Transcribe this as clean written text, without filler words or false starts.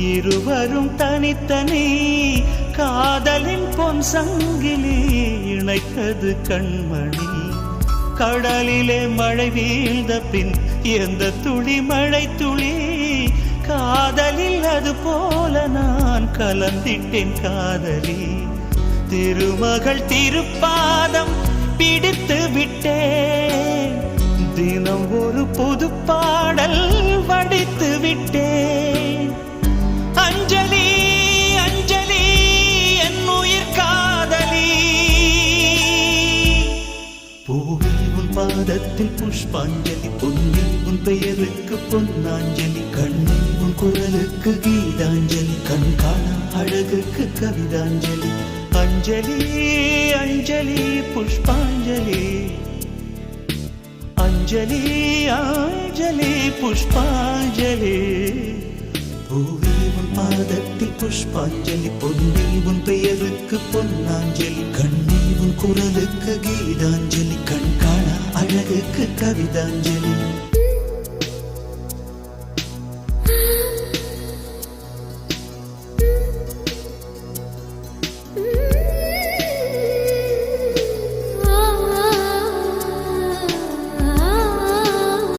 இருவரும் தனித்தனி காதலின் பொன் சங்கிலி இணைத்தது கண்மணி. கடலிலே மழை வீழ்ந்த பின் எந்த துளி மழை துளி காதலில் அது போல நான் கலந்திட்டேன் காதலி. திருமகள் திருப்பாதம் பிடித்து விட்டேன், தினம் ஒரு புது பாடல் வடித்து விட்டேன். அஞ்சலி அஞ்சலி என் உயிர் காதலி. பூவே உன் பாதத்தில் புஷ்பாஞ்சலி, பொன்னி உன் பெயருக்கு பொன்னாஞ்சலி, கண்ணி உன் குரலுக்கு கீதாஞ்சலி, கண் காணா அழகுக்கு கவிதாஞ்சலி. அஞ்சலி அஞ்சலி புஷ்பாஞ்சலி, அஞ்சலி அஞ்சலி புஷ்பாஞ்சலி. பூவே உன் பாதத்தில் புஷ்பாஞ்சலி, பொன்னி உன் பெயருக்கு பொன்னாஞ்சலி, கண்ணி உன் குரலுக்கு கீதாஞ்சலி, கண் காணா அழகுக்கு கவிதாஞ்சலி.